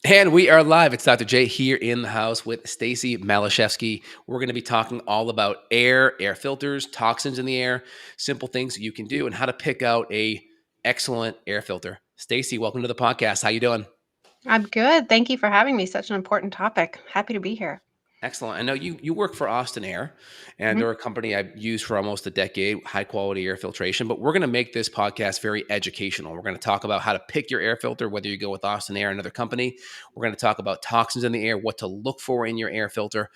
And we are live. It's Dr. J here in the house with Stacy Malesiewski. We're going to be talking all about air filters, toxins in the air, simple things that you can do, and how to pick out a excellent air filter. Stacy, welcome to the podcast. How you doing? I'm good. Thank you for having me. Such an important topic. Happy to be here. Excellent. I know you work for Austin Air, and Mhm. they're a company I've used for almost a decade, high quality air filtration. But we're going to make this podcast very educational. We're going to talk about how to pick your air filter, whether you go with Austin Air or another company. We're going to talk about toxins in the air, what to look for in your air filter,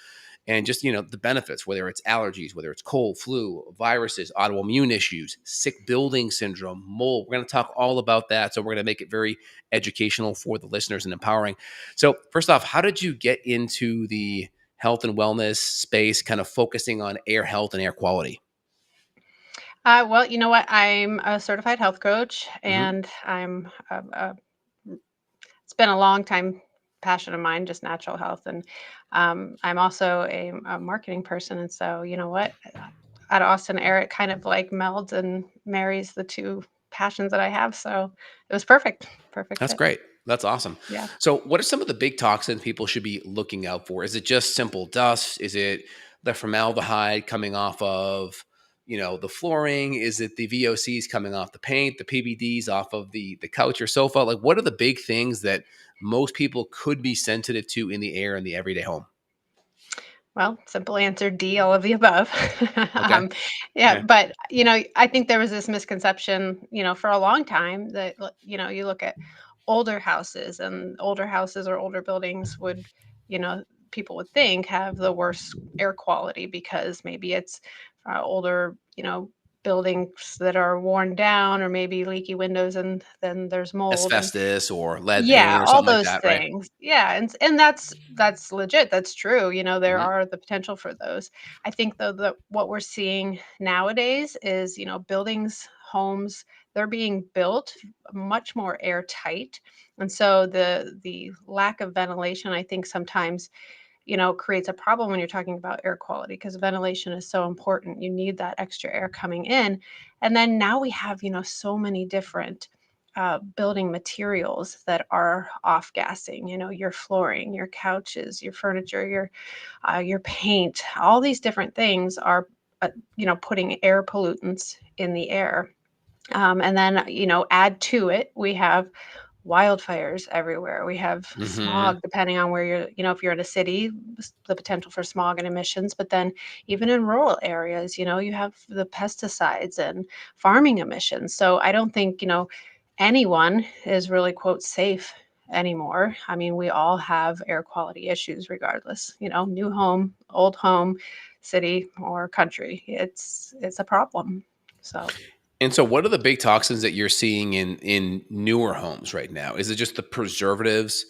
and just the benefits, whether it's allergies, whether it's cold, flu, viruses, autoimmune issues, sick building syndrome, mold. We're going to talk all about that. So we're going to make it very educational for the listeners and empowering. So first off, how did you get into the health and wellness space, kind of focusing on air health and air quality? Well, you know what? I'm a certified health coach, Hmm. and it's been a long time passion of mine, just natural health. And I'm also a marketing person. And so, you know what? At Austin Air, it kind of like melds and marries the two passions that I have. So it was perfect. Perfect That's fit. great. That's awesome. Yeah. So, what are some of the big toxins people should be looking out for? Is it just simple dust? Is it the formaldehyde coming off of, the flooring? Is it the VOCs coming off the paint, the PBDs off of the couch or sofa? Like, what are the big things that most people could be sensitive to in the air in the everyday home? Well, simple answer D, all of the above. Okay. um, yeah, Okay. but I think there was this misconception, for a long time that you look at older houses or older buildings would, you know, people would think have the worst air quality because maybe it's older, buildings that are worn down or maybe leaky windows and then there's mold and Asbestos or lead yeah, paint or all something like those that, right? things. Yeah, and that's legit. That's true. There Hmm. are the potential for those. I think though that what we're seeing nowadays is, buildings, homes, they're being built much more airtight. And so the lack of ventilation, I think sometimes, creates a problem when you're talking about air quality because ventilation is so important. You need that extra air coming in. And then now we have, so many different building materials that are off gassing, your flooring, your couches, your furniture, your paint, all these different things are, putting air pollutants in the air. And then, add to it, we have wildfires everywhere. We have Hmm. smog, depending on where you're, if you're in a city, the potential for smog and emissions. But then, even in rural areas, you have the pesticides and farming emissions. So I don't think, anyone is really, quote, safe anymore. I mean, we all have air quality issues, regardless, new home, old home, city or country. It's a problem. So. And so what are the big toxins that you're seeing in newer homes right now? Is it just the preservatives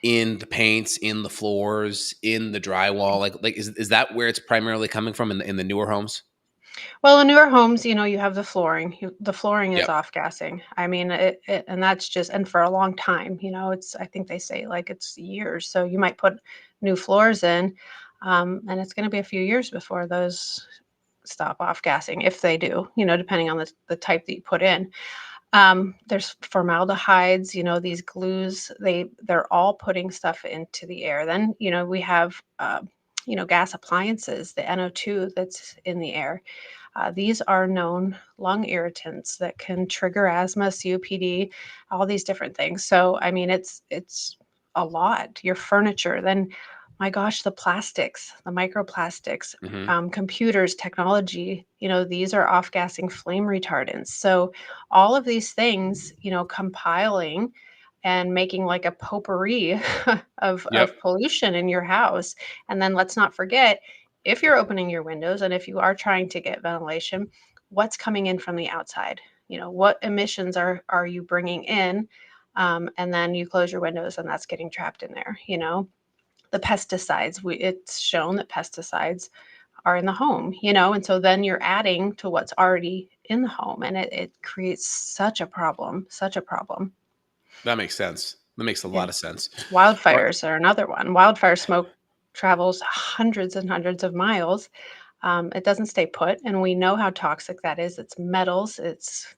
in the paints, in the floors, in the drywall? Like is that where it's primarily coming from in the newer homes? Well, in newer homes, you have the flooring. The flooring is Yep. off gassing. I mean, and that's just, and for a long time, I think they say like it's years. So you might put new floors in, and it's going to be a few years before those stop off gassing, if they do, depending on the type that you put in. There's formaldehydes, these glues, they're all putting stuff into the air. Then, we have, gas appliances, the NO2 that's in the air. These are known lung irritants that can trigger asthma, COPD, all these different things. So, I mean, it's a lot. Your furniture, then, my gosh, the plastics, the microplastics, Hmm. computers, technology, these are off-gassing flame retardants. So, all of these things, compiling and making like a potpourri Yep. of pollution in your house. And then let's not forget, if you're opening your windows and if you are trying to get ventilation, what's coming in from the outside? What emissions are you bringing in? And then you close your windows and that's getting trapped in there. The pesticides, it's shown that pesticides are in the home, and so then you're adding to what's already in the home and it creates such a problem. That makes sense. That makes a Yeah. lot of sense. All right. Wildfires are another one. Wildfire smoke travels hundreds and hundreds of miles. It doesn't stay put, and we know how toxic that is. It's metals. It's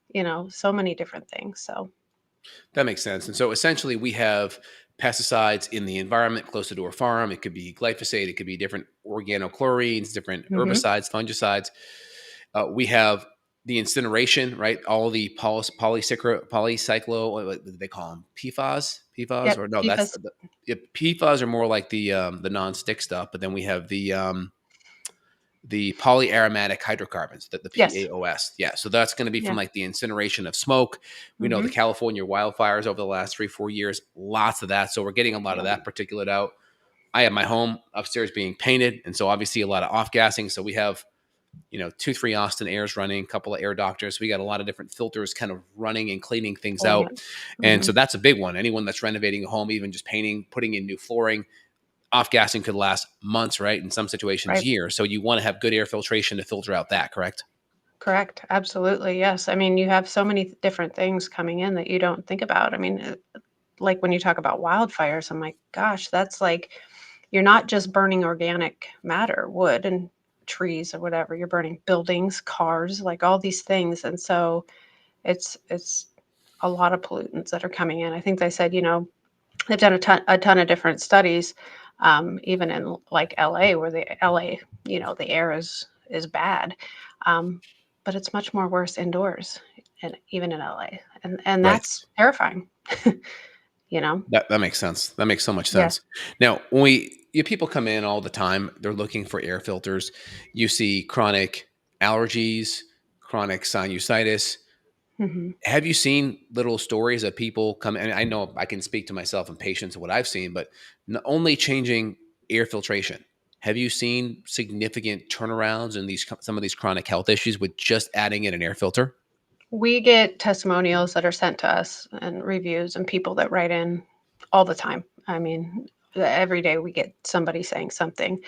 so many different things. So That makes sense. And so essentially we have pesticides in the environment closer to a farm. It could be glyphosate. It could be different organochlorines, different Hmm. herbicides, fungicides. We have the incineration, right? All the polycyclo, what do they call them? PFAS, PFAS, Yep. or no? That's PFAS. yeah, PFAS are more like the non-stick stuff. But then we have the polyaromatic hydrocarbons, the Yes. PAOS. Yeah, so that's going to be from Yeah. like the incineration of smoke. We know the Hmm. California wildfires over the last 3-4 years, lots of that. So we're getting a lot of Yeah. that particulate out. I have my home upstairs being painted, and so obviously a lot of off gassing. So we have 2-3 Austin airs running, a couple of air doctors. We got a lot of different filters kind of running and cleaning things Pulling out. it. And Hmm. so that's a big one. Anyone that's renovating a home, even just painting, putting in new flooring, off gassing could last months, right? In some situations, Right. years. So you want to have good air filtration to filter out that, correct? Correct. Absolutely. Yes. I mean, you have so many different things coming in that you don't think about. I mean, like when you talk about wildfires, I'm like, gosh, that's like you're not just burning organic matter, wood and trees or whatever. You're burning buildings, cars, like all these things. And so it's a lot of pollutants that are coming in. I think they said, they've done a ton of different studies, even in like LA, where the LA, the air is bad, um, but it's much more worse indoors, and even in LA, and Right. that's terrifying. you know. That makes sense. That makes so much Yeah. sense. Now, people come in all the time, they're looking for air filters. You see chronic allergies, chronic sinusitis. Hmm. Have you seen little stories of people come? And I know I can speak to myself and patients and what I've seen, but not only changing air filtration. Have you seen significant turnarounds in some of these chronic health issues with just adding in an air filter? We get testimonials that are sent to us and reviews and people that write in all the time. I mean, every day we get somebody saying something.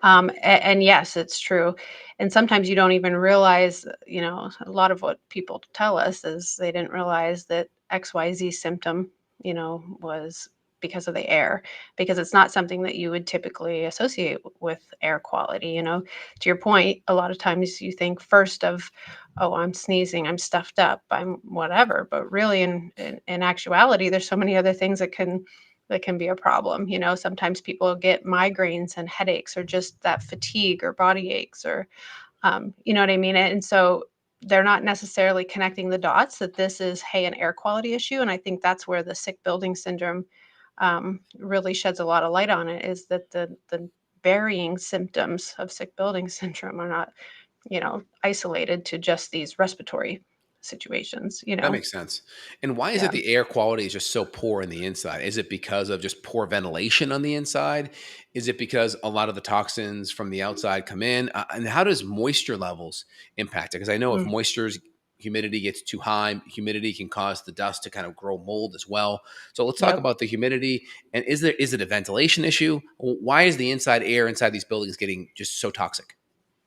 And yes, it's true. And sometimes you don't even realize, a lot of what people tell us is they didn't realize that XYZ symptom, was because of the air, because it's not something that you would typically associate with air quality. To your point, a lot of times you think first of, oh, I'm sneezing, I'm stuffed up, I'm whatever. But really, in actuality, there's so many other things that can be a problem. Sometimes people get migraines and headaches, or just that fatigue or body aches, or you know what I mean. And so they're not necessarily connecting the dots that this is, hey, an air quality issue. And I think that's where the sick building syndrome really sheds a lot of light on it. Is that the varying symptoms of sick building syndrome are not isolated to just these respiratory situations, That makes sense. And why is it Yeah. the air quality is just so poor in the inside? Is it because of just poor ventilation on the inside? Is it because a lot of the toxins from the outside come in? And how does moisture levels impact it? Because I know if Mm. humidity gets too high, humidity can cause the dust to kind of grow mold as well. So let's talk Yep. about the humidity. And is it a ventilation issue? Why is the inside air inside these buildings getting just so toxic?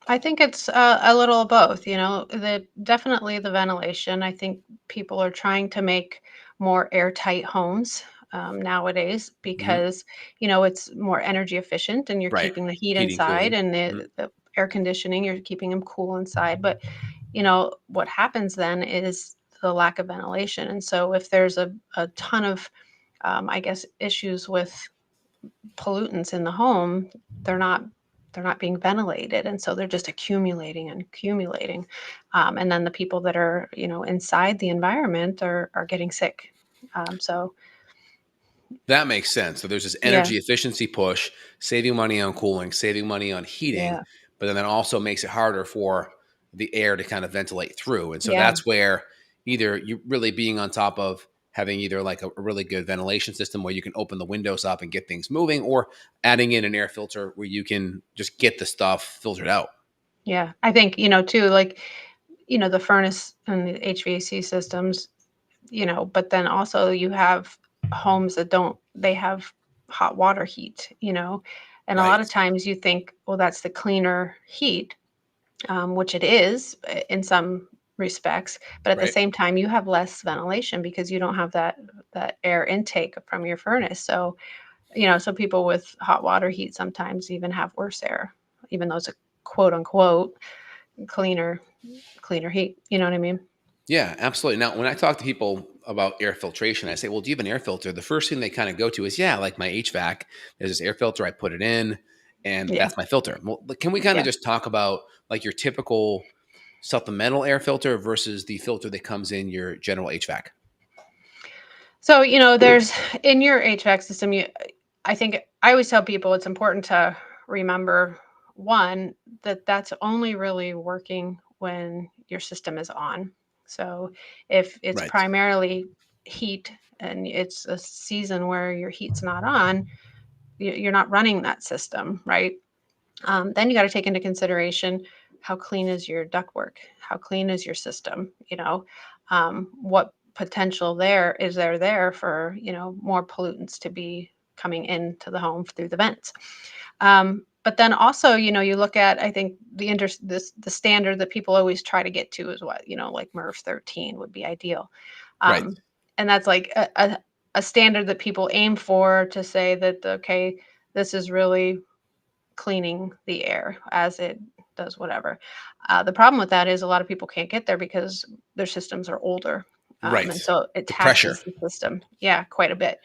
I think it's a little of both. Definitely the ventilation. I think people are trying to make more airtight homes nowadays Mhm. because it's more energy efficient, and you're Right. keeping the heat Heating, inside, cooling. and Mhm. the air conditioning, you're keeping them cool inside. But what happens then is the lack of ventilation, and so if there's a ton of I guess issues with pollutants in the home, they're not they're not being ventilated, and so they're just accumulating and accumulating, and then the people that are inside the environment are getting sick. So That makes sense. So there's this yeah. energy efficiency push, saving money on cooling, saving money on heating, Yeah. but then that also makes it harder for the air to kind of ventilate through. And so Yeah. that's where either you really being on top of having either like a really good ventilation system where you can open the windows up and get things moving, or adding in an air filter where you can just get the stuff filtered out. Yeah, I think too, like the furnace and the HVAC systems, but then also you have homes that don't, they have hot water heat, and a Right. lot of times you think, well, that's the cleaner heat, which it is in some respects. But at the Right. same time, you have less ventilation because you don't have that air intake from your furnace. So so people with hot water heat sometimes even have worse air, even though it's a quote unquote cleaner cleaner heat. You know what I mean? Yeah, absolutely. Now, when I talk to people, about air filtration, I say, well, do you have an air filter? The first thing they kind of go to is, yeah, like my HVAC. There's this air filter. I put it in, and Yeah. that's my filter. Well, can we kind of Yeah. just talk about like your typical supplemental air filter versus the filter that comes in your general HVAC? So, there's in your HVAC system, I think I always tell people it's important to remember one, that that's only really working when your system is on. So, if it's Right. primarily heat and it's a season where your heat's not on, you're not running that system, right? Then you got to take into consideration how clean is your ductwork, how clean is your system, what potential there for more pollutants to be coming into the home through the vents. But then also, you look at, I think the standard that people always try to get to is what, like MERV 13 would be ideal. Right. And that's like a standard that people aim for to say that, okay, this is really cleaning the air as it does whatever. The problem with that is a lot of people can't get there because their systems are older. And Right. so it The pressure. taxes the system. Yeah, quite a bit.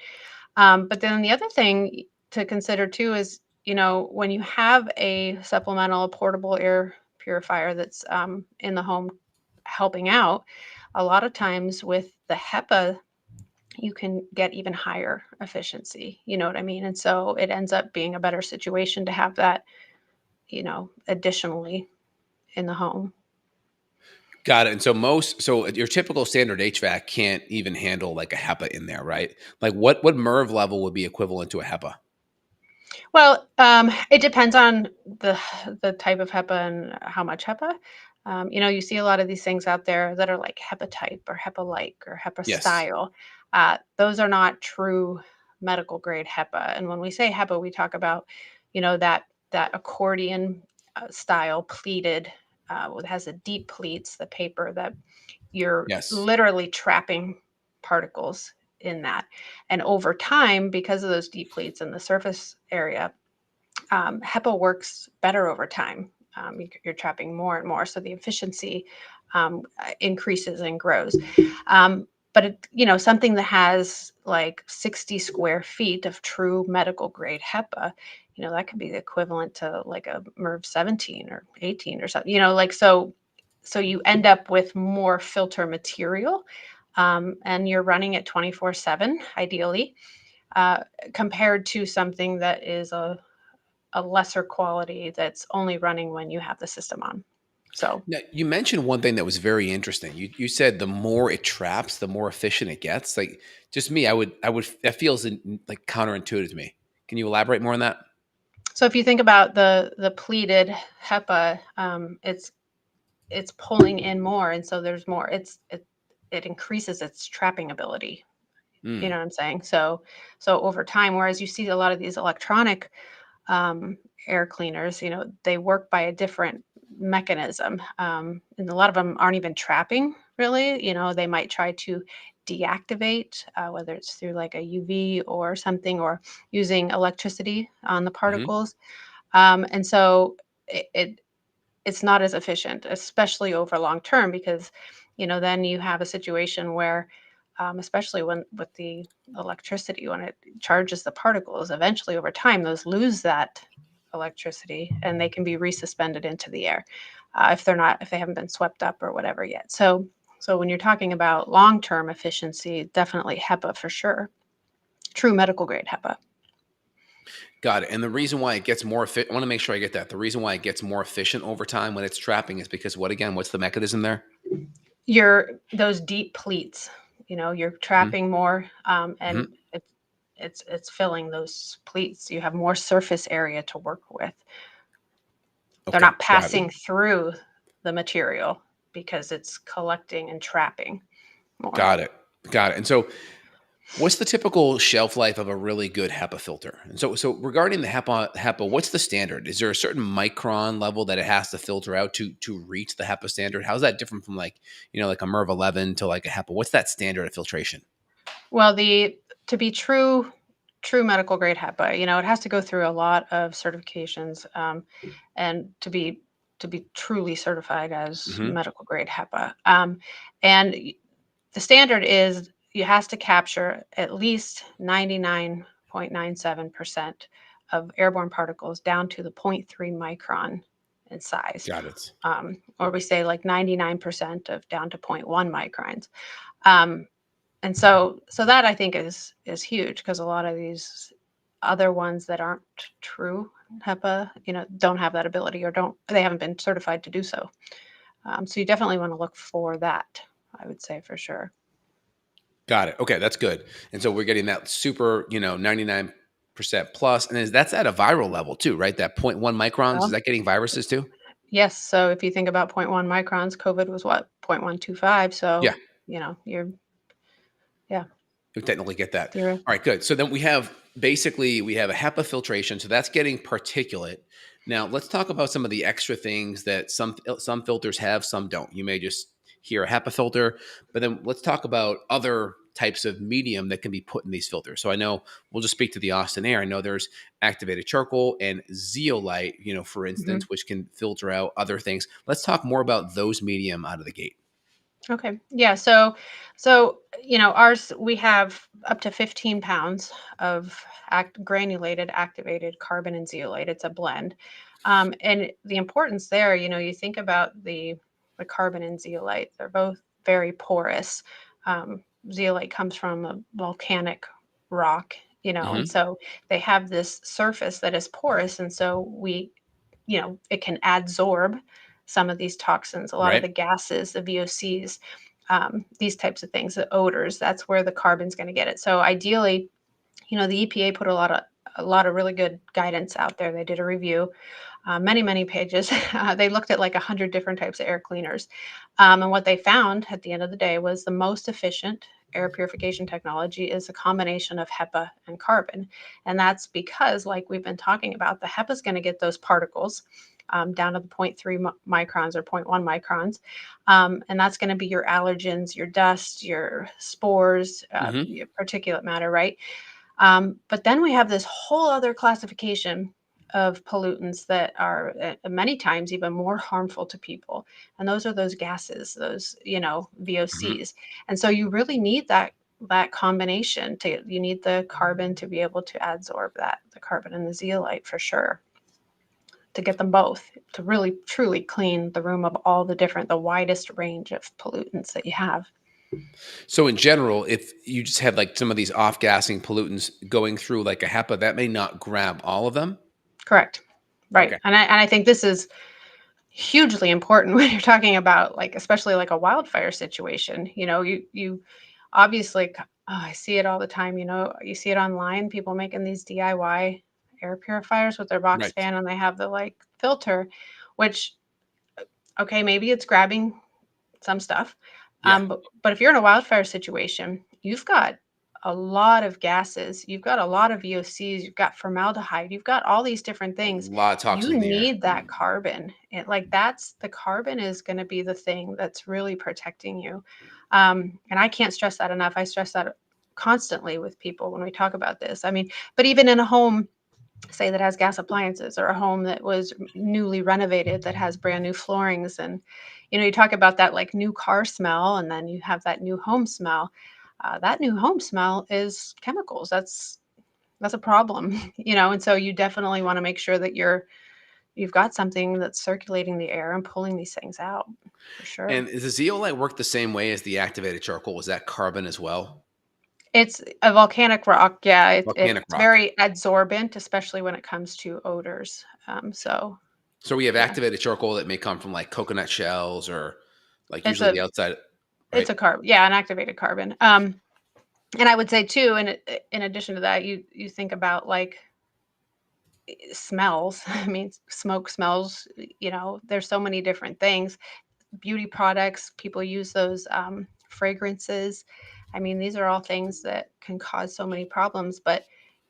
But then the other thing to consider too is, when you have a supplemental portable air purifier that's in the home helping out, a lot of times with the HEPA, you can get even higher efficiency. You know what I mean? And so it ends up being a better situation to have that, additionally in the home. Got it. And so your typical standard HVAC can't even handle like a HEPA in there, right? Like what MERV level would be equivalent to a HEPA? Well, it depends on the type of HEPA and how much HEPA. You see a lot of these things out there that are like HEPA type or HEPA like or HEPA Yes. style. Those are not true medical grade HEPA. And when we say HEPA, we talk about, that accordion style pleated. It has the deep pleats, the paper that you're Yes. literally trapping particles in that. And over time, because of those deep pleats in the surface area, HEPA works better over time. You're trapping more and more, so the efficiency increases and grows. But something that has like 60 square feet of true medical grade HEPA, that could be the equivalent to like a MERV 17 or 18 or something. So you end up with more filter material, and you're running it 24/7, ideally, uh, compared to something that is a lesser quality that's only running when you have the system on. So, Now, you mentioned one thing that was very interesting. You said the more it traps, the more efficient it gets. Like just me, I would that feels like counterintuitive to me. Can you elaborate more on that? so if you think about the pleated HEPA, it's pulling in more, and so there's more. It increases its trapping ability. You Mm, know what I'm saying? So over time, whereas you see a lot of these electronic um, air cleaners, they work by a different mechanism. And a lot of them aren't even trapping, really. They might try to deactivate, whether it's through like a UV or something, or using electricity on the hmm. particles. And so it's not as efficient, especially over long term, because then you have a situation where, especially when with the electricity, when it charges the particles, eventually over time those lose that electricity and they can be resuspended into the air, if they haven't been swept up or whatever yet. So when you're talking about long term efficiency, definitely HEPA for sure, true medical grade HEPA. Got it. And the reason why it gets more efficient, I want to make sure I get that. The reason why it gets more efficient over time when it's trapping is because what again? What's the mechanism there? Your those deep pleats, you're Hmm. trapping more, Hmm. and it's filling those pleats. You have more surface area to work with. They're Okay. not Got it. passing through the material because it's collecting and trapping more. Got it. Got it. And so what's the typical shelf life of a really good HEPA filter? And so regarding the HEPA, what's the standard? Is there a certain micron level that it has to filter out to reach the HEPA standard? How's that different from like, like a MERV 11 to like a HEPA? What's that standard of filtration? Well, the to be true medical grade HEPA, it has to go through a lot of certifications, and to be truly certified as Hmm. medical grade HEPA. And the standard is it has to capture at least 99.97% of airborne particles down to the zero point 0.3 micron in size. Got it. Or we say like 99% of down to zero point 0.1 microns. And so that I think is huge, because a lot of these other ones that aren't true HEPA, don't have that ability, or they haven't been certified to do so. So you definitely want to look for that, I would say, for sure. Got it. Okay, that's good. And so we're getting that super, 99% plus. And that's at a viral level too, right? That zero point 0.1 microns, is Well, that getting viruses too? yes. So if you think about zero point 0.1 microns, COVID was what, 0.125. Yeah. So, you're, yeah, We technically get that. you're All right, good. So then we have a HEPA filtration. So that's getting particulate. Now let's talk about some of the extra things that some filters have, some don't. You may just hear a HEPA filter, but then let's talk about other types of medium that can be put in these filters. So I know we'll just speak to the Austin Air. I know there's activated charcoal and zeolite, for mhm. instance, which can filter out other things. Let's talk more about those medium out of the gate. Okay. Yeah. So ours, we have up to 15 pounds of granulated activated carbon and zeolite. It's a blend. And the importance there, you think about the carbon and zeolite, they're both very porous. Zeolite comes from a volcanic rock, and Hmm. so they have this surface that is porous. And so it can adsorb some of these toxins, a lot of Right. the gases, the VOCs, these types of things, the odors. That's where the carbon's going to get it. So ideally, the EPA put a lot of really good guidance out there. They did a review, many pages. They looked at like 100 different types of air cleaners, and what they found at the end of the day was the most efficient air purification technology is a combination of HEPA and carbon. And that's because, like we've been talking about, the HEPA is going to get those particles down to the 0.3 microns or zero point 0.1 microns. And that's going to be your allergens, your dust, your spores, Hmm. your particulate matter, right? But then we have this whole other classification of pollutants that are many times even more harmful to people. And those are those gases, those, Hmm. VOCs. And so you really need that combination. You need the carbon to be able to adsorb that, the carbon and the zeolite, for sure, to get them both to really truly clean the room of all the widest range of pollutants that you have. So in general, if you just had like some of these off-gassing pollutants going through like a HEPA, that may not grab all of them. Correct. Right. Okay. And I think this is hugely important when you're talking about, like, especially like a wildfire situation. You obviously, I see it all the time. You see it online, people making these DIY air purifiers with their box Right. fan, and they have the like filter, which, okay, maybe it's grabbing some stuff. Yeah. But if you're in a wildfire situation, you've got a lot of gases, you've got a lot of VOCs, you've got formaldehyde, you've got all these different A things. lot of toxins You in the air. need that carbon. That's the carbon is going to be the thing that's really protecting you. And I can't stress that enough. I stress that constantly with people when we talk about this. I mean, but even in a home, say, that has gas appliances, or a home that was newly renovated that has brand new floorings, and you talk about that like new car smell, and then you have that new home smell. That new home smell is chemicals. That's a problem. And so you definitely want to make sure that you've got something that's circulating the air and pulling these things out, for sure. And does the zeolite work the same way as the activated charcoal? Was that carbon as well? It's a volcanic rock. Yeah, Volcanic it's rock. very adsorbent, especially when it comes to odors. So So we have yeah, activated charcoal that may come from like coconut shells or like it's usually a the outside, it's right? a carb. Yeah, an activated carbon. And I would say too, in addition to that, you think about like smells. I mean, smoke smells. There's so many different things. Beauty products, people use those fragrances. I mean, these are all things that can cause so many problems. But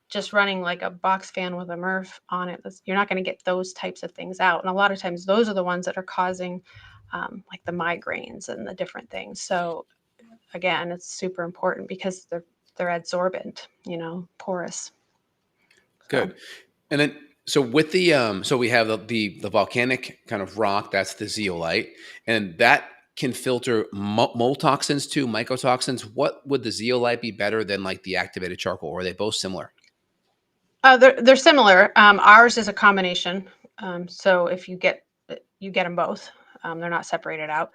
just running like a box fan with a MRF on it, you're not going to get those types of things out. And a lot of times, those are the ones that are causing like the migraines and the different things. So again, it's super important because they're adsorbent, porous. So Good. And then so with the so we have the volcanic kind of rock, that's the zeolite, and that can filter mold toxins too, mycotoxins. What would the zeolite be better than like the activated charcoal? Or are they both similar? They're similar. Ours is a combination. So if you get them both, they're not separated out.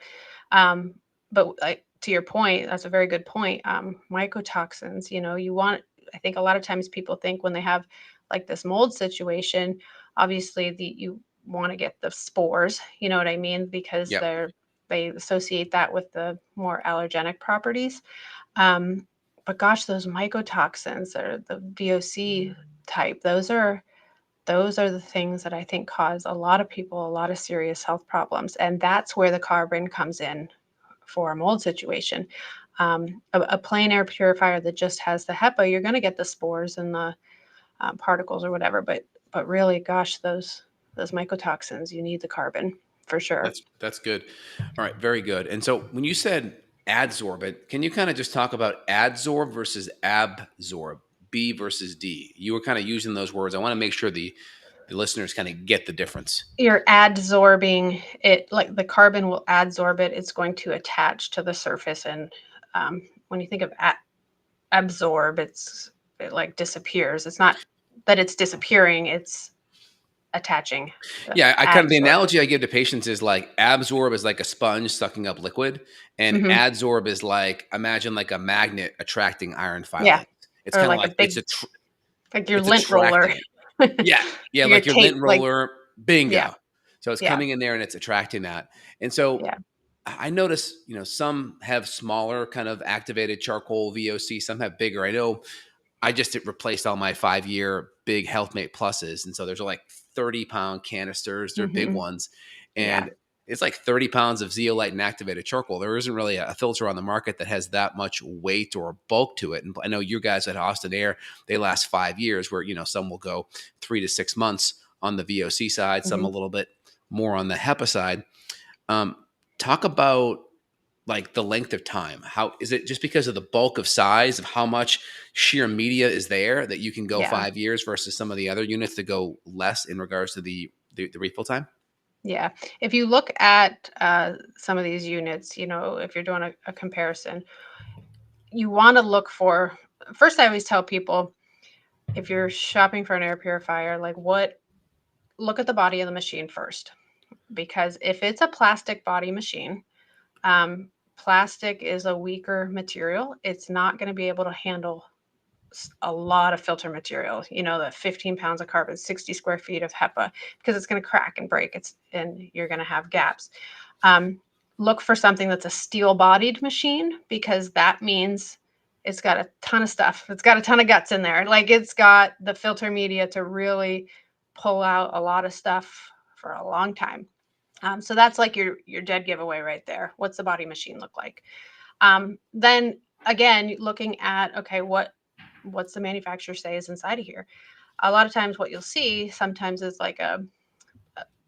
Um, but like, to your point, that's a very good point. Mycotoxins, you want. I think a lot of times people think when they have like this mold situation, obviously you want to get the spores. You know what I mean? Because Yep. they associate that with the more allergenic properties. Um, but gosh, those mycotoxins or the VOC type, those are the things that I think cause a lot of people a lot of serious health problems. And that's where the carbon comes in for a mold situation. A plain air purifier that just has the HEPA, you're going to get the spores and the particles or whatever. But really, gosh, those mycotoxins, you need the carbon for sure. That's good. All right, very good. And so when you said adsorbent, can you kind of just talk about adsorb versus absorb, B versus D? You were kind of using those words. I want to make sure the listeners kind of get the difference. You're adsorbing it, like the carbon will adsorb it. It's going to attach to the surface. And when you think of absorb, it like disappears. It's not that it's disappearing, it's attaching. The Yeah, I kind of the adsorb. analogy I give to patients is like absorb is like a sponge sucking up liquid, and Hmm. adsorb is like imagine like a magnet attracting iron Yeah. filings. It's Or kind of like a like big, like your it's lint roller. attracting it. Yeah, yeah, Your like your lint tape, like, roller, yeah, bingo. So it's yeah, coming in there and it's attracting that. And so yeah. I notice, some have smaller kind of activated charcoal VOC, some have bigger. I know I just replaced all my 5-year big Healthmate Pluses. And so there's like 30-pound canisters. They're big Hmm. ones. Yeah. And it's like 30 pounds of zeolite and activated charcoal. There isn't really a filter on the market that has that much weight or bulk to it. And I know you guys at Austin Air, they last 5 years where, some will go 3 to 6 months on the VOC side, some a Hmm. little bit more on the HEPA side. Um, Talk about like the length of time. How is it just because of the bulk of size of how much sheer media is there that you can go Yeah. 5 years versus some of the other units that go less in regards to the refill time? Yeah. If you look at some of these units, if you're doing a comparison, you want to look for, first, I always tell people, if you're shopping for an air purifier, like look at the body of the machine first. Because if it's a plastic body machine, um, plastic is a weaker material. It's not going to be able to handle a lot of filter material, the 15 pounds of carbon, 60 square feet of HEPA, because it's going to crack and break. And you're going to have gaps. Um, Look for something that's a steel bodied machine, because that means it's got a ton of stuff. It's got a ton of guts in there. Like, it's got the filter media to really pull out a lot of stuff for a long time. So that's like your dead giveaway right there. What's the body machine look like? Then again, looking at, okay, what's the manufacturer say is inside of here? A lot of times what you'll see sometimes is like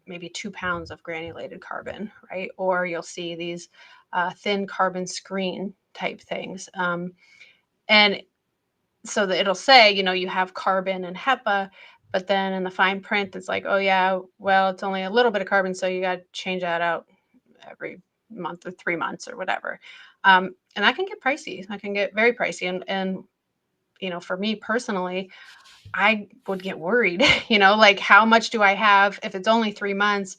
maybe 2 pounds of granulated carbon, right? Or you'll see these thin carbon screen type things. And so that it'll say, you have carbon and HEPA, but then in the fine print, it's like, oh yeah, well, it's only a little bit of carbon, so you got to change that out every month or 3 months or whatever. And that can get pricey. That can get very pricey. And for me personally, I would get worried, like, how much do I have? If it's only 3 months,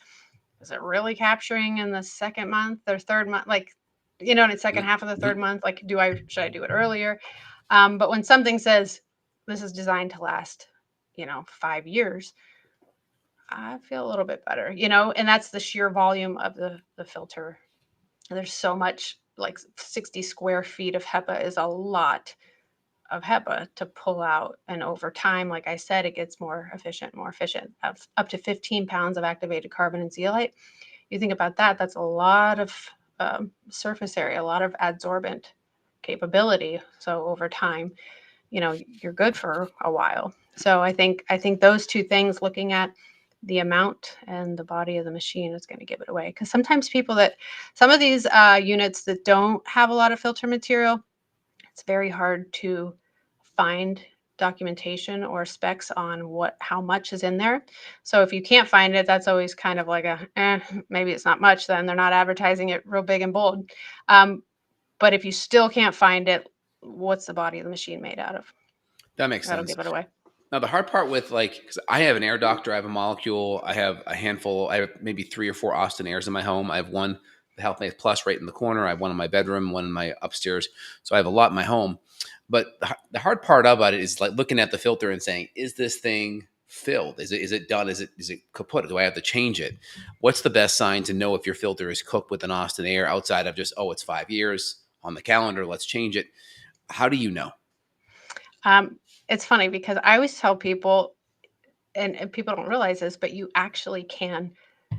is it really capturing in the second month or third month? Like, in the second half of the Mm-hmm. third month, like, should I do it earlier? But when something says this is designed to last, 5 years, I feel a little bit better, and that's the sheer volume of the filter. There's so much, like 60 square feet of HEPA is a lot of HEPA to pull out. And over time, like I said, it gets more efficient, up to 15 pounds of activated carbon and zeolite. You think about that, that's a lot of surface area, a lot of adsorbent capability. So over time, you're good for a while. So I think those two things, looking at the amount and the body of the machine, is going to give it away. Because sometimes some of these units that don't have a lot of filter material, it's very hard to find documentation or specs on how much is in there. So if you can't find it, that's always kind of like maybe it's not much. Then they're not advertising it real big and bold. But if you still can't find it, what's the body of the machine made out of? That makes That'll sense. give it away. Now, the hard part with like, because I have an air doctor, I have a molecule, I have a handful, I have maybe 3 or 4 Austin Airs in my home. I have one, the Healthmate Plus, right in the corner. I have one in my bedroom, one in my upstairs. So I have a lot in my home. But the hard part about it is like looking at the filter and saying, is this thing filled? Is it done? Is it kaput? Do I have to change it? What's the best sign to know if your filter is cooked with an Austin Air outside of just, oh, it's 5 years on the calendar, let's change it? How do you know? It's funny because I always tell people, and people don't realize this, but you actually can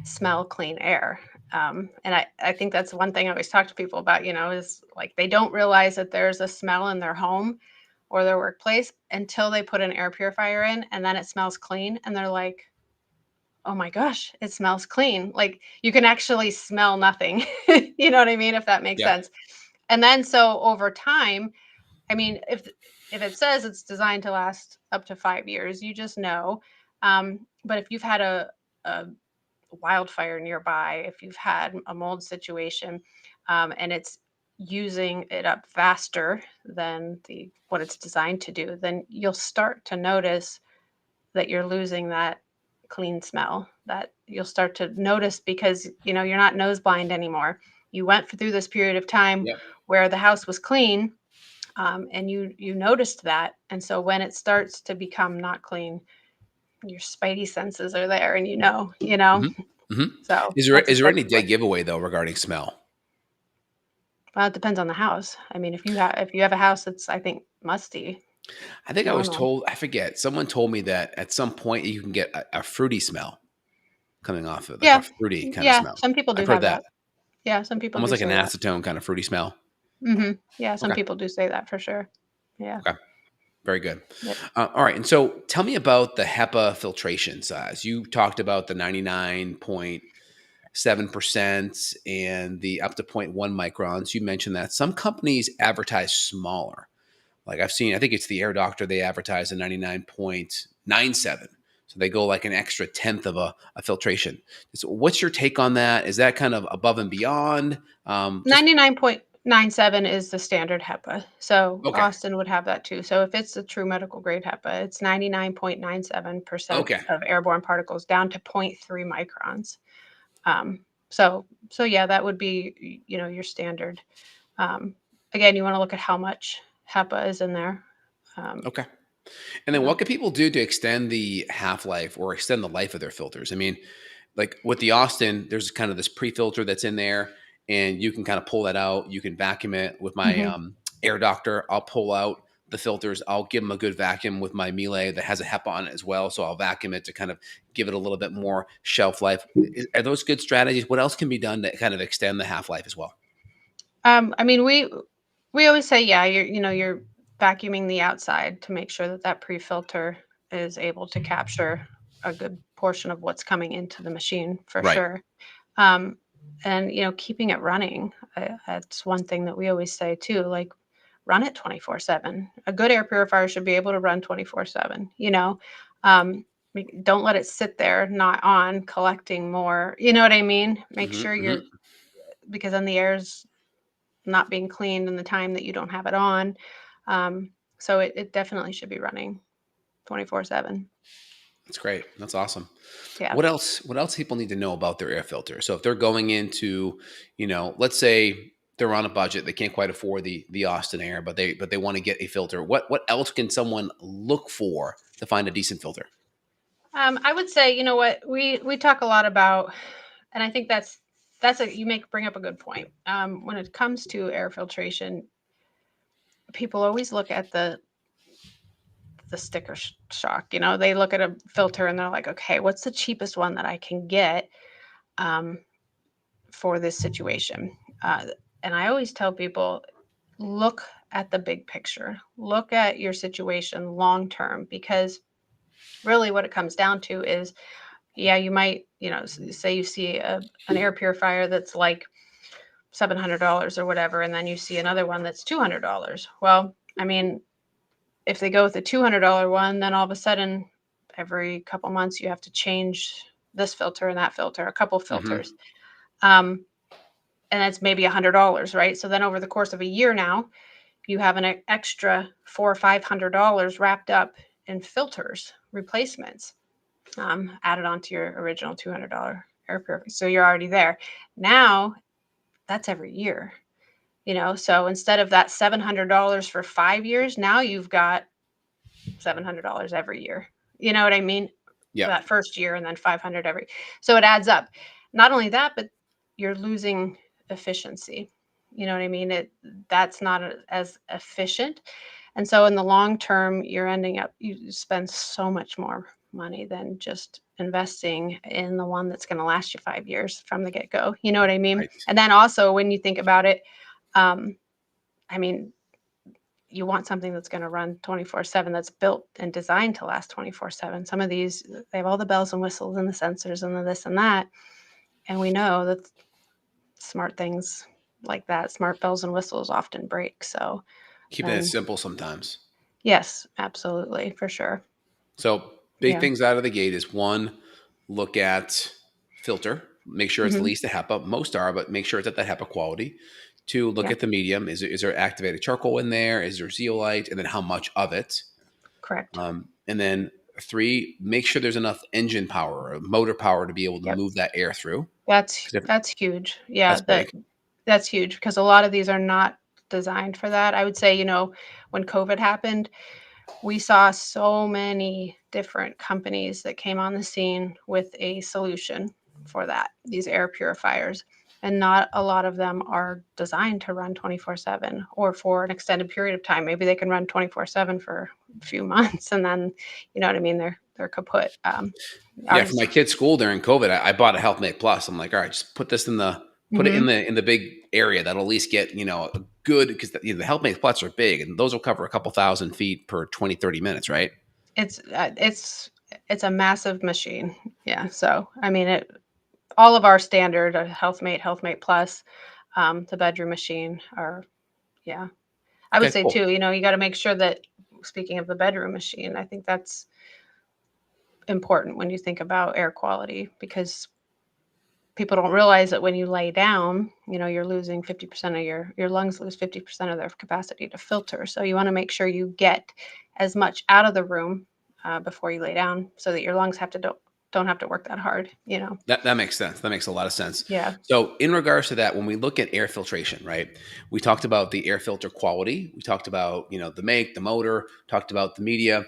smell clean air. And I think that's one thing I always talk to people about, is like they don't realize that there's a smell in their home or their workplace until they put an air purifier in, and then it smells clean. And they're like, oh my gosh, it smells clean. Like you can actually smell nothing. You know what I mean? If that makes Yeah. sense. And then so over time, I mean, if it says it's designed to last up to 5 years, you just know. But if you've had a wildfire nearby, if you've had a mold situation, and it's using it up faster than what it's designed to do, then you'll start to notice that you're losing that clean smell. That you'll start to notice because you're not nose blind anymore. You went through this period of time Yep. where the house was clean, and you noticed that, and so when it starts to become not clean, your spidey senses are there, and Mhm. Mhm. so Is there that's a is there safe any dead place. giveaway though regarding smell? Well, it depends on the house. I mean, if you have a house that's, I think, musty, I think I was normal. told, I forget, someone told me that at some point you can get a fruity smell coming off of it, like a Yeah, fruity kind of yeah, smell. some people do I've heard have that. that. Yeah, some people Almost do like an say that. acetone kind of fruity smell. Yeah, some Okay. people do say that for sure. Yeah. Okay. Very good. Yep. All right. And so tell me about the HEPA filtration size. You talked about the 99.7% and the up to zero point 0.1 microns. You mentioned that some companies advertise smaller. Like I've seen, I think it's the Air Doctor, they advertise a 99.97. So they go like an extra tenth of a filtration. So what's your take on that? Is that kind of above and beyond? Just 99.97 is the standard HEPA. So okay. Austin would have that too. So if it's a true medical grade HEPA, it's 99.97% Okay. of airborne particles down to zero point 0.3 microns. So yeah, that would be, your standard. Um, Again, you want to look at how much HEPA is in there. Um, Okay. And you then what know. can people do to extend the half life or extend the life of their filters? I mean, like with the Austin, there's kind of this pre-filter that's in there, and you can kind of pull that out. You can vacuum it with my Mhm. Air Doctor. I'll pull out the filters. I'll give them a good vacuum with my Miele that has a HEPA on it as well. So I'll vacuum it to kind of give it a little bit more shelf life. Are those good strategies? What else can be done to kind of extend the half life as well? I mean, we always say, yeah, you're vacuuming the outside to make sure that that pre-filter is able to capture a good portion of what's coming into the machine for Right. sure. Um, and keeping it running, that's one thing that we always say too. Like, run it 24/7. A good air purifier should be able to run 24/7. Don't let it sit there not on, collecting more. You know what I mean? Make Hmm. sure Hmm. because then the air's not being cleaned in the time that you don't have it on. So it definitely should be running 24/7. That's great. That's awesome. Yeah. What else people need to know about their air filter? So if they're going into, let's say they're on a budget, they can't quite afford the Austin Air, but they want to get a filter. What else can someone look for to find a decent filter? I would say, you know what, we talk a lot about, and I think that's a you bring up a good point. When it comes to air filtration, people always look at the sticker shock. They look at a filter and they're like, okay, what's the cheapest one that I can get um, for this situation? And I always tell people, look at the big picture, look at your situation long term, because really what it comes down to is, yeah, you might, say you see an air purifier that's like $700 or whatever, and then you see another one that's $200. Well, I mean, if they go with a $200 one, then all of a sudden, every couple months, you have to change this filter and that filter, a couple filters. Hmm. And that's maybe $100, right? So then over the course of a year now, you have an extra $400 or $500 wrapped up in filters replacements, added onto your original $200 air purifier. So you're already there. Now that's every year, So instead of that $700 for 5 years, now you've got $700 every year. You know what I mean? Yeah. That first year and then 500 every. So it adds up. Not only that, but you're losing efficiency. You know what I mean? That's not as efficient. And so in the long term, you're ending up, you spend so much more money than just investing in the one that's going to last you 5 years from the get-go. You know what I mean? Right. And then also when you think about it, I mean, you want something that's going to run 24/7, that's built and designed to last 24/7. Some of these, they have all the bells and whistles and the sensors and the this and that. And we know that smart things like that, smart bells and whistles often break. So Keeping it then, simple sometimes. yes, absolutely, for sure. So big Yeah. things out of the gate is one, look at filter, make sure it's at Hmm. least a HEPA. Most are, but make sure it's at that HEPA quality. Two, look Yeah, at the medium. Is there activated charcoal in there? Is there zeolite? And then how much of it? correct. And then three, make sure there's enough engine power or motor power to be able to Yep. move that air through. That's 'Cause if- that's huge. Yeah, that's big. that's huge because a lot of these are not designed for that. I would say, when COVID happened, we saw so many different companies that came on the scene with a solution for that, these air purifiers. And not a lot of them are designed to run 24/7 or for an extended period of time. Maybe they can run 24/7 for a few months and then, you know what I mean, they're kaput. Yeah, for Ours. my kid's school during COVID, I bought a Healthmate Plus. I'm like, all right, just put it Mhm. in the big area that'll at least get a good because the Healthmate Plus are big and those will cover a couple thousand feet per 20 30 minutes, right? It's a massive machine. Yeah. So I mean, all of our standard Healthmate Plus, the bedroom machine are, yeah. I would Okay, say cool. too, you got to make sure that, speaking of the bedroom machine, I think that's important when you think about air quality because people don't realize that when you lay down, you're losing 50% of your lungs lose 50% of their capacity to filter. So you want to make sure you get as much out of the room before you lay down so that your lungs don't have to work that hard. That makes sense. That makes a lot of sense. Yeah. So, in regards to that, when we look at air filtration, right? We talked about the air filter quality. We talked about the make, the motor. Talked about the media.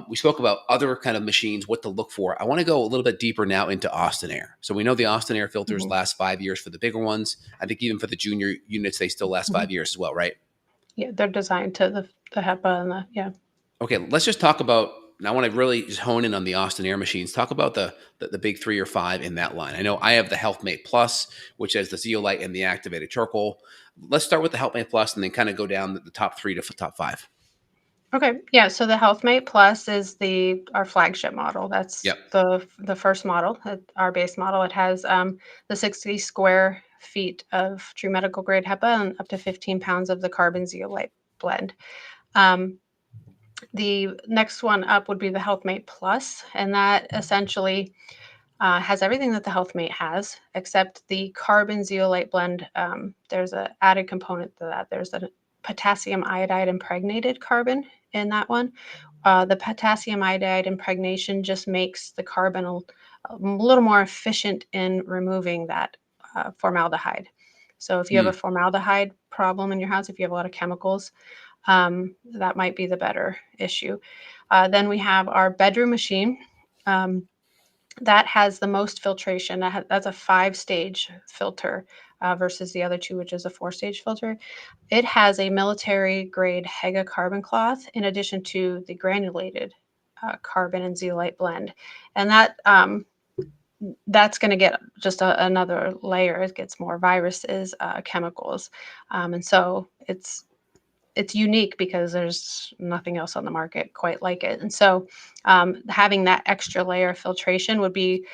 We spoke about other kind of machines, what to look for. I want to go a little bit deeper now into Austin Air. So we know the Austin Air filters Hmm. last 5 years for the bigger ones. I think even for the junior units, they still last Hmm. 5 years as well, right? Yeah, they're designed to the HEPA and yeah. Okay, let's just talk about. I want to really just hone in on the Austin Air machines. Talk about the big three or five in that line. I know I have the Healthmate Plus, which has the zeolite and the activated charcoal. Let's start with the Healthmate Plus and then kind of go down the top three to top five. Okay. Yeah. So the Healthmate Plus is our flagship model. That's Yep. the first model, our base model. It has the 60 square feet of true medical grade HEPA and up to 15 pounds of the carbon zeolite blend. Um, the next one up would be the Healthmate Plus, and that essentially has everything that the Healthmate has, except the carbon zeolite blend. There's an added component to that. There's a potassium iodide impregnated carbon in that one. The potassium iodide impregnation just makes the carbon a little more efficient in removing that formaldehyde. So if you have a Mm. formaldehyde problem in your house, if you have a lot of chemicals, that might be the better issue. Then we have our bedroom machine. Um, that has the most filtration. That's a 5-stage filter versus the other two, which is a 4-stage filter. It has a military grade Hega carbon cloth in addition to the granulated carbon and zeolite blend. And that's going to get just another layer. It gets more viruses, chemicals. And so it's unique because there's nothing else on the market quite like it. And so having that extra layer of filtration would be,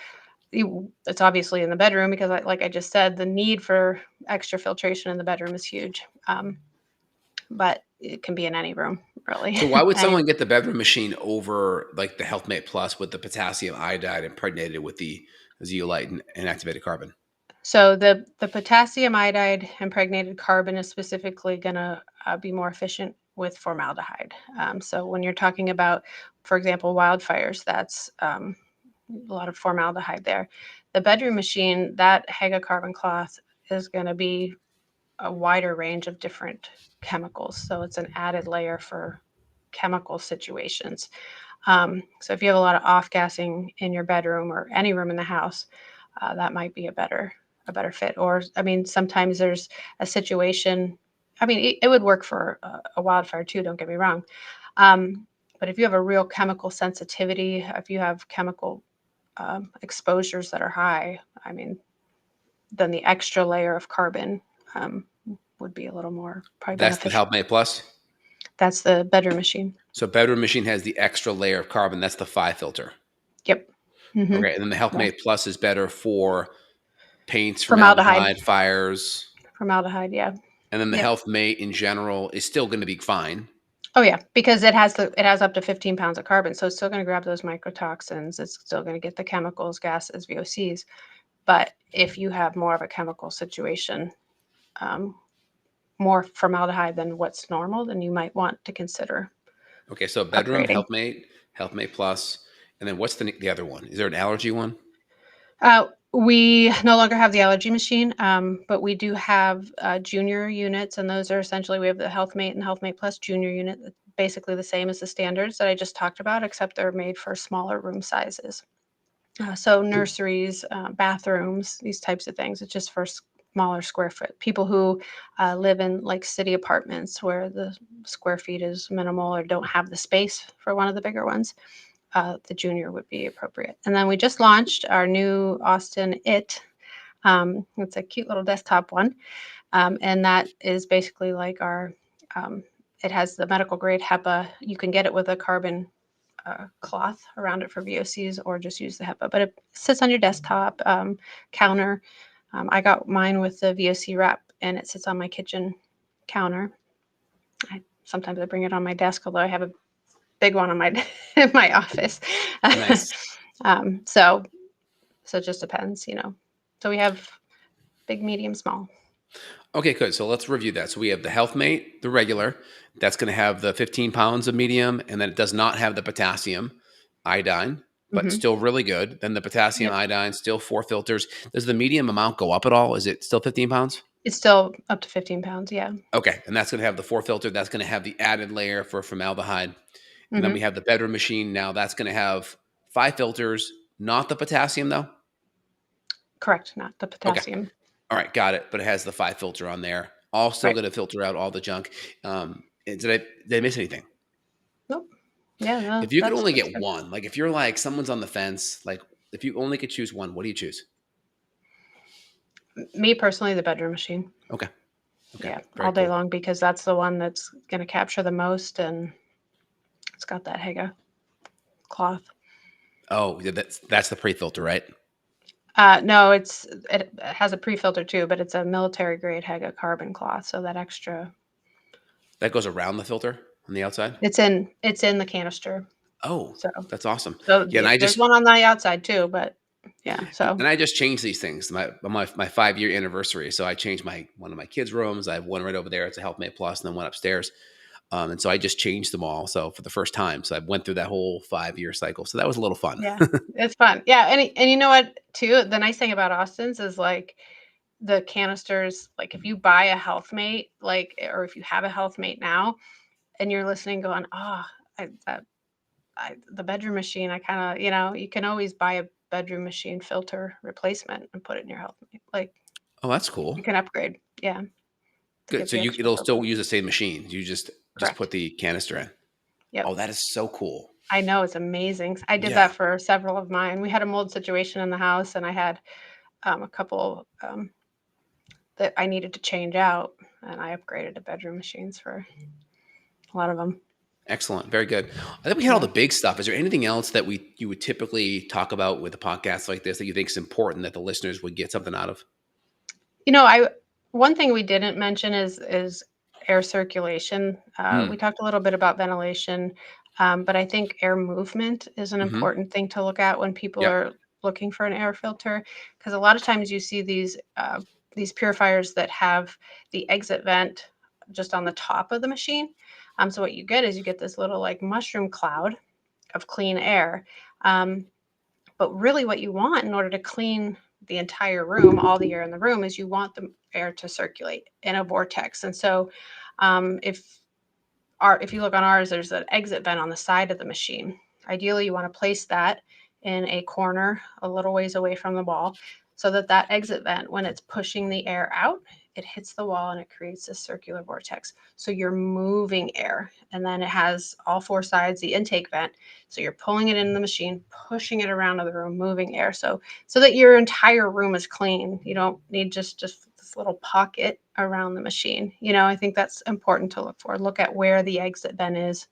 it's obviously in the bedroom because like I just said, the need for extra filtration in the bedroom is huge. but it can be in any room, really. So why would Any, someone get the bedroom machine over like the Healthmate Plus with the potassium iodide impregnated with the zeolite and activated carbon? so the potassium iodide impregnated carbon is specifically going to be more efficient with formaldehyde. So when you're talking about, for example, wildfires, that's a lot of formaldehyde there. The bedroom machine, that Haga carbon cloth is going to be a wider range of different chemicals. So it's an added layer for chemical situations. So if you have a lot of off gassing in your bedroom or any room in the house, that might be a better fit. Or I mean, sometimes there's a situation. I mean, it would work for a wildfire too. Don't get me wrong. But if you have a real chemical sensitivity, if you have chemical exposures that are high, I mean, then the extra layer of carbon would be a little more probably That's the beneficial. Healthmate Plus. That's the bedroom machine. So bedroom machine has the extra layer of carbon. That's the 5 filter. Yep. Mm-hmm. Okay, and then the Yeah. Healthmate Plus is better for paints, Formaldehyde. formaldehyde, fires, Formaldehyde. Yeah. and then the Yep. Healthmate in general is still going to be fine. Oh yeah, because it has up to 15 pounds of carbon, so it's still going to grab those mycotoxins. It's still going to get the chemicals, gases, VOCs. But if you have more of a chemical situation, more formaldehyde than what's normal, then you might want to consider Okay, so bedroom, upgrading. Healthmate Plus, and then what's the other one? Is there an allergy one? We no longer have the allergy machine, but we do have junior units, and those are essentially we have the Healthmate and Healthmate Plus junior unit, basically the same as the standards that I just talked about, except they're made for smaller room sizes. So nurseries, bathrooms, these types of things. It's just for smaller square foot. People who live in like city apartments where the square feet is minimal or don't have the space for one of the bigger ones. The junior would be appropriate. And then we just launched our new Austin It. It's a cute little desktop one. And that is basically like our, it has the medical grade HEPA. You can get it with a carbon cloth around it for VOCs or just use the HEPA, but it sits on your desktop counter. I got mine with the VOC wrap and it sits on my kitchen counter. Sometimes I bring it on my desk, although I have a big one on my in my office. Nice. So it just depends, So we have big, medium, small. Okay, good. So let's review that. So we have the Healthmate, the regular, that's going to have the 15 pounds of medium, and then it does not have the potassium iodine, but still really good. Then the potassium iodine, still 4 filters. Does the medium amount go up at all? Is it still 15 pounds? It's still up to 15 pounds, yeah. Okay, and that's going to have the 4 filter. That's going to have the added layer for formaldehyde. And then we have the bedroom machine. Now that's going to have 5 filters, not the potassium though? Correct, not the potassium. Okay. All right, got it. But it has the 5 filter on there. Also going to filter out all the junk. Did I miss anything? Nope. Yeah, no, if you could only get good. one, like if you're like someone's on the fence, like if you only could choose one, what do you choose? Me personally, the bedroom machine. Okay. Yeah, all day long, because that's the one that's going to capture the most, and it's got that Haga cloth. Oh, that's the pre-filter, right? No, it has a pre-filter too, but it's a military grade Haga carbon cloth, so that extra that goes around the filter on the outside. It's in the canister. Oh, so that's awesome. So yeah, and there's one on the outside too, but yeah. So and I just changed these things. My 5-year anniversary. So I changed one of my kids' rooms. I have one right over there. It's a Healthmate Plus, and then one upstairs. And so I just changed them all. So for the first time, so I went through that whole 5-year cycle. So that was a little fun. Yeah, it's fun. Yeah, and you know what? Too, the nice thing about Austin's is like the canisters. Like if you buy a Healthmate, or if you have a Healthmate now, and you're listening, going, the bedroom machine. I kind of, you can always buy a bedroom machine filter replacement and put it in your Healthmate. Like, oh, that's cool. You can upgrade. Yeah. Good. So it'll still use the same machine. You just put the canister in. Yep. Oh, that is so cool. I know, it's amazing. I did that for several of mine. We had a mold situation in the house, and I had a couple that I needed to change out, and I upgraded to bedroom machines for a lot of them. Excellent. Very good. I think we had all the big stuff. Is there anything else that you would typically talk about with a podcast like this that you think is important that the listeners would get something out of? One thing we didn't mention is air circulation. We Mm. talked a little bit about ventilation, but I think air movement is an Hmm. important thing to look at when people Yep. are looking for an air filter, because a lot of times you see these purifiers that have the exit vent just on the top of the machine. So what you get is you get this little like mushroom cloud of clean air. Um, but really, what you want in order to clean the entire room, all the air in the room, is you want the air to circulate in a vortex. And so, if if you look on ours, there's an exit vent on the side of the machine. Ideally, you want to place that in a corner a little ways away from the wall so that that exit vent, when it's pushing the air out, it hits the wall and it creates this circular vortex. So you're moving air. And then it has all four sides, the intake vent. So you're pulling it in the machine, pushing it around the room, moving air. So that your entire room is clean. You don't need just this little pocket around the machine. I think that's important to look for. Look at where the exit vent is.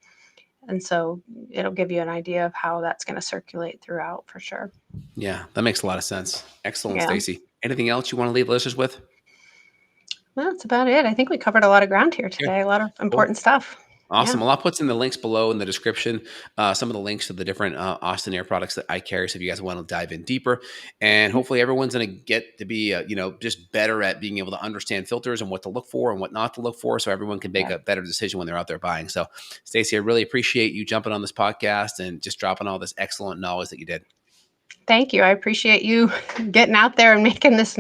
And so it'll give you an idea of how that's going to circulate throughout for sure. Yeah, that makes a lot of sense. Excellent, Yeah. Stacy. Anything else you want to leave listeners with? Well, that's about it. I think we covered a lot of ground here Good. today, a lot of Cool. important stuff. Awesome. Yeah. Well, I'll put in the links below in the description, some of the links to the different Austin Air products that I carry. So if you guys want to dive in deeper, and hopefully everyone's going to get to be, just better at being able to understand filters and what to look for and what not to look for, so everyone can make Yeah. a better decision when they're out there buying. So, Stacy, I really appreciate you jumping on this podcast and just dropping all this excellent knowledge that you did. Thank you. I appreciate you getting out there and making this